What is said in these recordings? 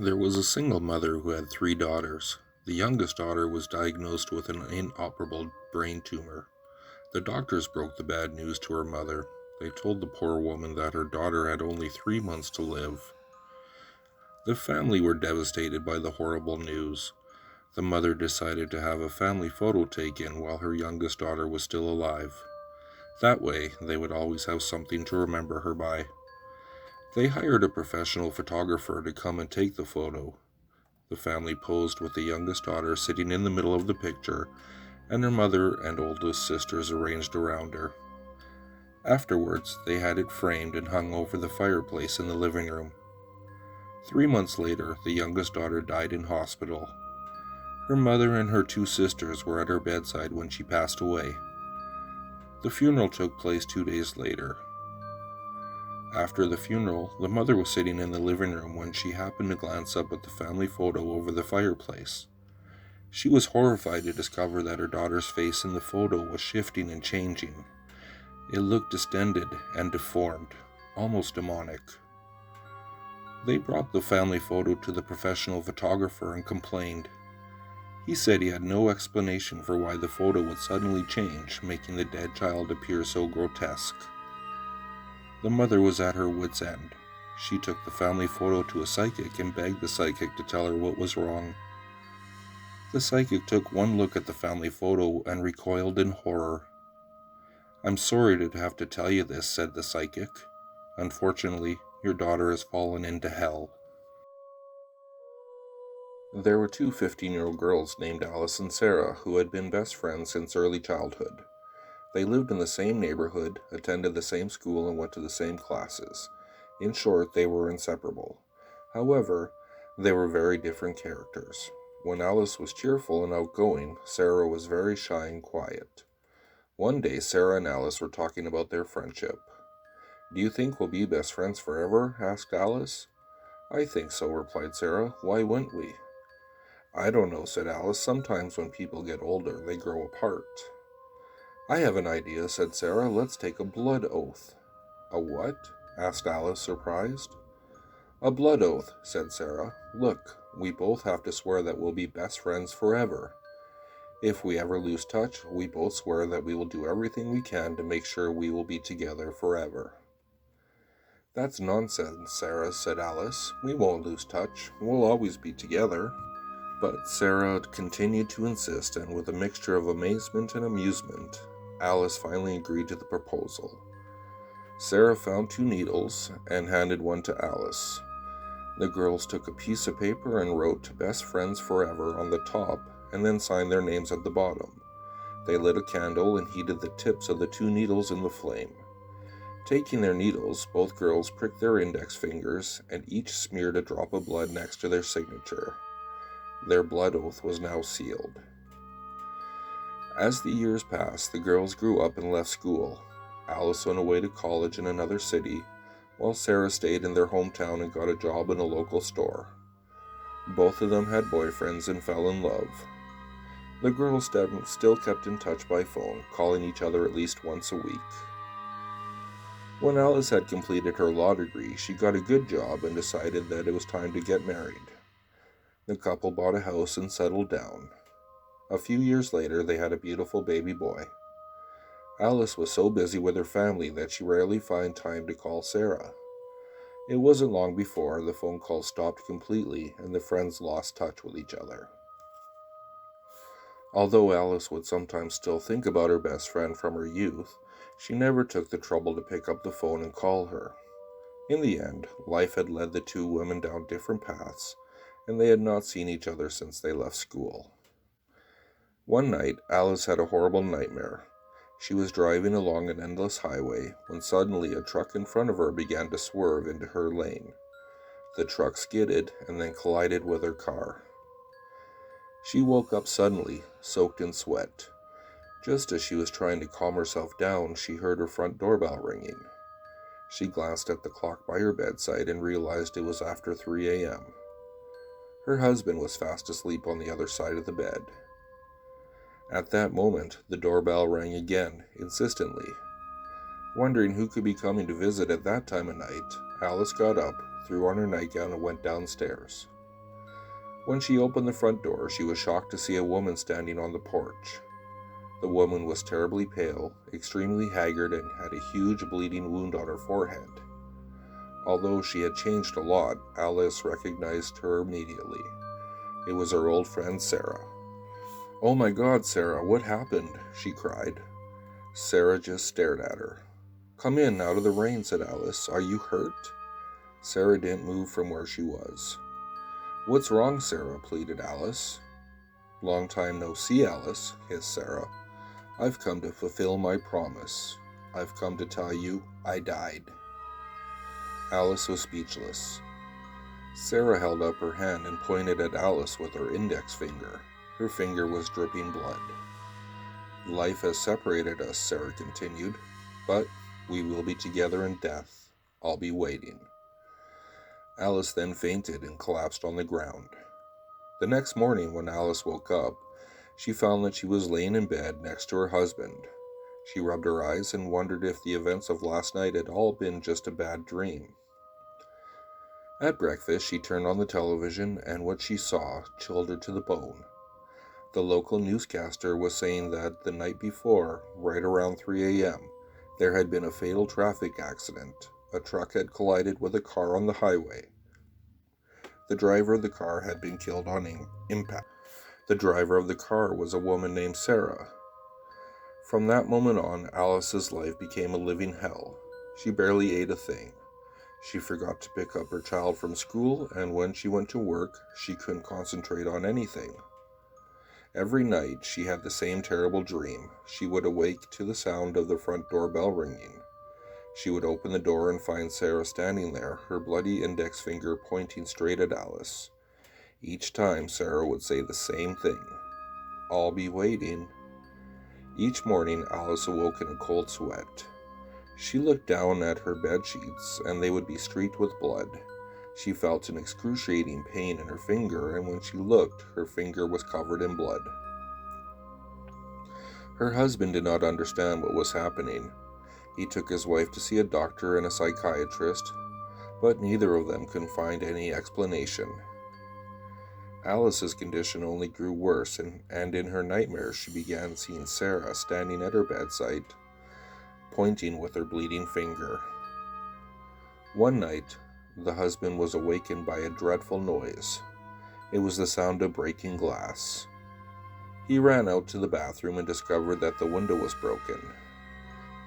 There was a single mother who had three daughters. The youngest daughter was diagnosed with an inoperable brain tumor. The doctors broke the bad news to her mother. They told the poor woman that her daughter had only 3 months to live. The family were devastated by the horrible news. The mother decided to have a family photo taken while her youngest daughter was still alive. That way, they would always have something to remember her by. They hired a professional photographer to come and take the photo. The family posed with the youngest daughter sitting in the middle of the picture, and her mother and oldest sisters arranged around her. Afterwards, they had it framed and hung over the fireplace in the living room. 3 months later, the youngest daughter died in hospital. Her mother and her two sisters were at her bedside when she passed away. The funeral took place 2 days later. After the funeral, the mother was sitting in the living room when she happened to glance up at the family photo over the fireplace. She was horrified to discover that her daughter's face in the photo was shifting and changing. It looked distended and deformed, almost demonic. They brought the family photo to the professional photographer and complained. He said he had no explanation for why the photo would suddenly change, making the dead child appear so grotesque. The mother was at her wit's end. She took the family photo to a psychic and begged the psychic to tell her what was wrong. The psychic took one look at the family photo and recoiled in horror. "I'm sorry to have to tell you this," said the psychic. "Unfortunately, your daughter has fallen into hell." There were two 15-year-old girls named Alice and Sarah who had been best friends since early childhood. They lived in the same neighborhood, attended the same school, and went to the same classes. In short, they were inseparable. However, they were very different characters. When Alice was cheerful and outgoing, Sarah was very shy and quiet. One day, Sarah and Alice were talking about their friendship. "Do you think we'll be best friends forever?" asked Alice. "I think so," replied Sarah. "Why wouldn't we?" "I don't know," said Alice. "Sometimes when people get older, they grow apart." "I have an idea," said Sarah. "Let's take a blood oath." "A what?" asked Alice, surprised. "A blood oath," said Sarah. "Look, we both have to swear that we'll be best friends forever. If we ever lose touch, we both swear that we will do everything we can to make sure we will be together forever." "That's nonsense, Sarah," said Alice. "We won't lose touch. We'll always be together." But Sarah continued to insist, and with a mixture of amazement and amusement, Alice finally agreed to the proposal. Sarah found two needles and handed one to Alice. The girls took a piece of paper and wrote "Best Friends Forever" on the top, and then signed their names at the bottom. They lit a candle and heated the tips of the two needles in the flame. Taking their needles, both girls pricked their index fingers, and each smeared a drop of blood next to their signature. Their blood oath was now sealed. As the years passed, the girls grew up and left school. Alice went away to college in another city, while Sarah stayed in their hometown and got a job in a local store. Both of them had boyfriends and fell in love. The girls still kept in touch by phone, calling each other at least once a week. When Alice had completed her law degree, she got a good job and decided that it was time to get married. The couple bought a house and settled down. A few years later, they had a beautiful baby boy. Alice was so busy with her family that she rarely found time to call Sarah. It wasn't long before the phone calls stopped completely and the friends lost touch with each other. Although Alice would sometimes still think about her best friend from her youth, she never took the trouble to pick up the phone and call her. In the end, life had led the two women down different paths, and they had not seen each other since they left school. One night, Alice had a horrible nightmare. She was driving along an endless highway when suddenly a truck in front of her began to swerve into her lane. The truck skidded and then collided with her car. She woke up suddenly, soaked in sweat. Just as she was trying to calm herself down, she heard her front doorbell ringing. She glanced at the clock by her bedside and realized it was after 3 a.m. Her husband was fast asleep on the other side of the bed. At that moment, the doorbell rang again, insistently. Wondering who could be coming to visit at that time of night, Alice got up, threw on her nightgown, and went downstairs. When she opened the front door, she was shocked to see a woman standing on the porch. The woman was terribly pale, extremely haggard, and had a huge bleeding wound on her forehead. Although she had changed a lot, Alice recognized her immediately. It was her old friend Sarah. "Oh my God, Sarah, what happened?" she cried. Sarah just stared at her. "Come in, out of the rain," said Alice. "Are you hurt?" Sarah didn't move from where she was. "What's wrong, Sarah?" pleaded Alice. "Long time no see, Alice," hissed Sarah. "I've come to fulfill my promise. I've come to tell you I died." Alice was speechless. Sarah held up her hand and pointed at Alice with her index finger. Her finger was dripping blood. "Life has separated us," Sarah continued, "but we will be together in death. I'll be waiting." Alice then fainted and collapsed on the ground. The next morning, when Alice woke up, she found that she was laying in bed next to her husband. She rubbed her eyes and wondered if the events of last night had all been just a bad dream. At breakfast, she turned on the television, and what she saw chilled her to the bone. The local newscaster was saying that the night before, right around 3 a.m., there had been a fatal traffic accident. A truck had collided with a car on the highway. The driver of the car had been killed on impact. The driver of the car was a woman named Sarah. From that moment on, Alice's life became a living hell. She barely ate a thing. She forgot to pick up her child from school, and when she went to work, she couldn't concentrate on anything. Every night, she had the same terrible dream. She would awake to the sound of the front door bell ringing. She would open the door and find Sarah standing there, her bloody index finger pointing straight at Alice. Each time, Sarah would say the same thing: "I'll be waiting." Each morning, Alice awoke in a cold sweat. She looked down at her bed sheets, and they would be streaked with blood. She felt an excruciating pain in her finger, and when she looked, her finger was covered in blood. Her husband did not understand what was happening. He took his wife to see a doctor and a psychiatrist, but neither of them could find any explanation. Alice's condition only grew worse, and in her nightmares she began seeing Sarah standing at her bedside, pointing with her bleeding finger. One night, the husband was awakened by a dreadful noise. It was the sound of breaking glass. He ran out to the bathroom and discovered that the window was broken.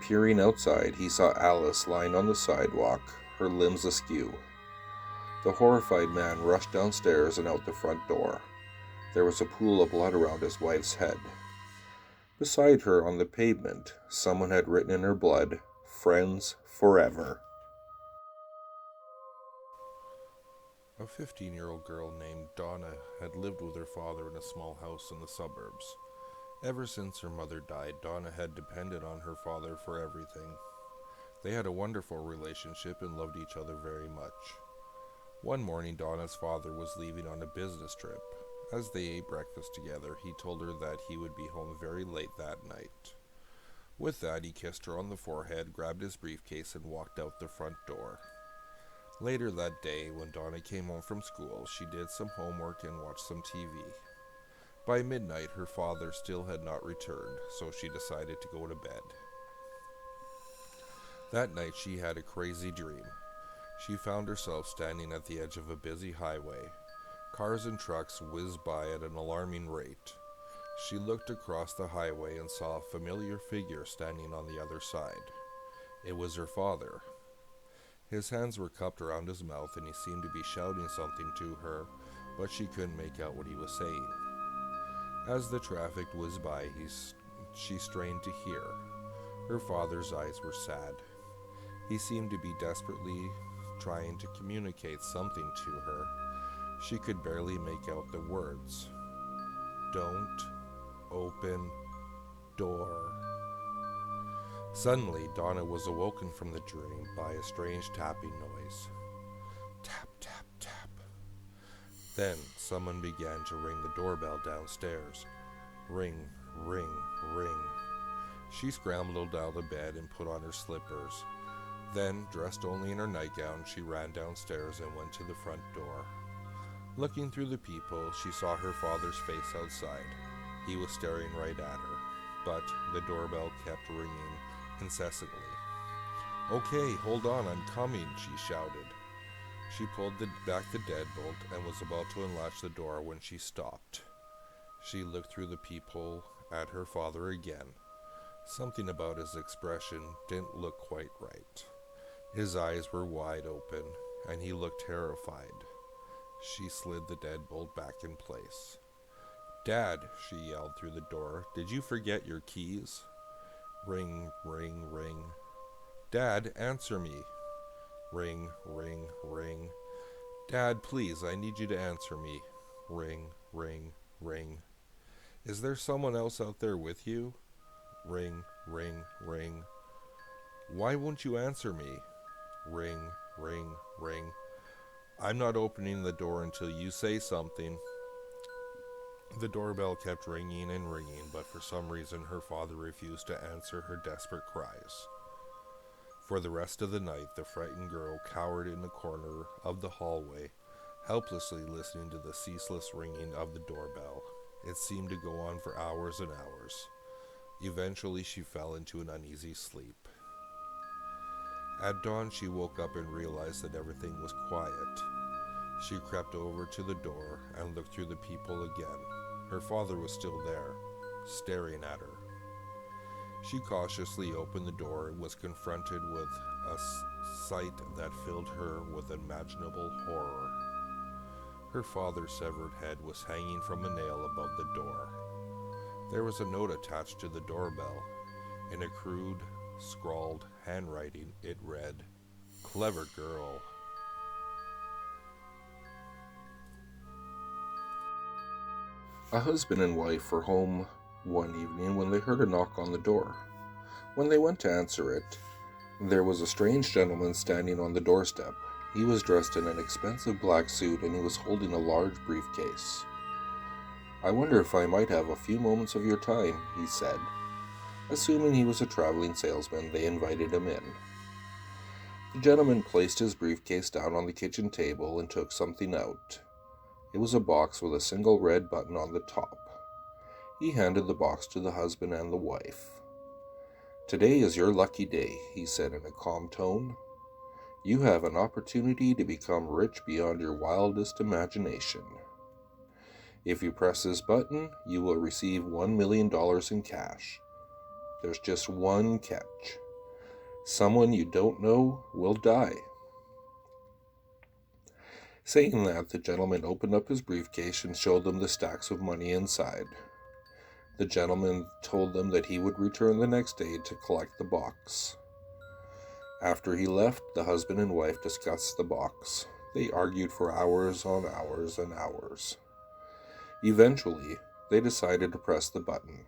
Peering outside, he saw Alice lying on the sidewalk, her limbs askew. The horrified man rushed downstairs and out the front door. There was a pool of blood around his wife's head. Beside her on the pavement, someone had written in her blood, "Friends forever." A 15-year-old girl named Donna had lived with her father in a small house in the suburbs. Ever since her mother died, Donna had depended on her father for everything. They had a wonderful relationship and loved each other very much. One morning, Donna's father was leaving on a business trip. As they ate breakfast together, he told her that he would be home very late that night. With that, he kissed her on the forehead, grabbed his briefcase, and walked out the front door. Later that day, when Donna came home from school, she did some homework and watched some TV. By midnight, her father still had not returned, so she decided to go to bed. That night, she had a crazy dream. She found herself standing at the edge of a busy highway. Cars and trucks whizzed by at an alarming rate. She looked across the highway and saw a familiar figure standing on the other side. It was her father. His hands were cupped around his mouth, and he seemed to be shouting something to her, but she couldn't make out what he was saying. As the traffic whizzed by, she strained to hear. Her father's eyes were sad. He seemed to be desperately trying to communicate something to her. She could barely make out the words. "Don't open door." Suddenly, Donna was awoken from the dream by a strange tapping noise. Tap, tap, tap. Then someone began to ring the doorbell downstairs. Ring, ring, ring. She scrambled out of bed and put on her slippers. Then, dressed only in her nightgown, she ran downstairs and went to the front door. Looking through the peephole, she saw her father's face outside. He was staring right at her, but the doorbell kept ringing incessantly. "Okay, hold on, I'm coming," she shouted. She pulled back the deadbolt and was about to unlatch the door when she stopped. She looked through the peephole at her father again. Something about his expression didn't look quite right. His eyes were wide open, and he looked terrified. She slid the deadbolt back in place. "Dad," she yelled through the door, "did you forget your keys?" Ring, ring, ring. "Dad, answer me." Ring, ring, ring. "Dad, please, I need you to answer me." Ring, ring, ring. "Is there someone else out there with you?" Ring, ring, ring. "Why won't you answer me?" Ring, ring, ring. "I'm not opening the door until you say something." The doorbell kept ringing and ringing, but for some reason her father refused to answer her desperate cries. For the rest of the night, the frightened girl cowered in the corner of the hallway, helplessly listening to the ceaseless ringing of the doorbell. It seemed to go on for hours and hours. Eventually, she fell into an uneasy sleep. At dawn, she woke up and realized that everything was quiet. She crept over to the door and looked through the peephole again. Her father was still there, staring at her. She cautiously opened the door and was confronted with a sight that filled her with unimaginable horror. Her father's severed head was hanging from a nail above the door. There was a note attached to the doorbell. In a crude, scrawled handwriting, it read, "Clever girl." A husband and wife were home one evening when they heard a knock on the door. When they went to answer it, there was a strange gentleman standing on the doorstep. He was dressed in an expensive black suit and he was holding a large briefcase. "I wonder if I might have a few moments of your time," he said. Assuming he was a traveling salesman, they invited him in. The gentleman placed his briefcase down on the kitchen table and took something out. It was a box with a single red button on the top. He handed the box to the husband and the wife. "Today is your lucky day," he said in a calm tone. "You have an opportunity to become rich beyond your wildest imagination. If you press this button, you will receive $1 million in cash. There's just one catch. Someone you don't know will die." Saying that, the gentleman opened up his briefcase and showed them the stacks of money inside. The gentleman told them that he would return the next day to collect the box. After he left, the husband and wife discussed the box. They argued for hours on hours and hours. Eventually, they decided to press the button.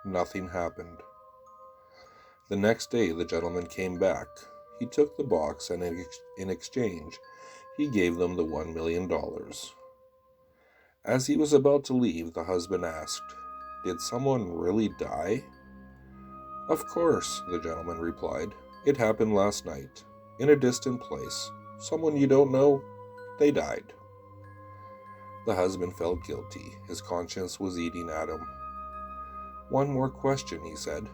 Nothing happened. The next day, the gentleman came back. He took the box, and in exchange, he gave them the $1 million. As he was about to leave, the husband asked, "Did someone really die?" "Of course," the gentleman replied. "It happened last night. In a distant place. Someone you don't know, they died." The husband felt guilty. His conscience was eating at him. "One more question," he said.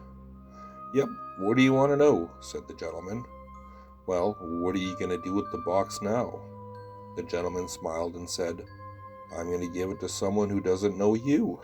"Yep, what do you want to know?" said the gentleman. "Well, what are you going to do with the box now?" The gentleman smiled and said, "I'm going to give it to someone who doesn't know you."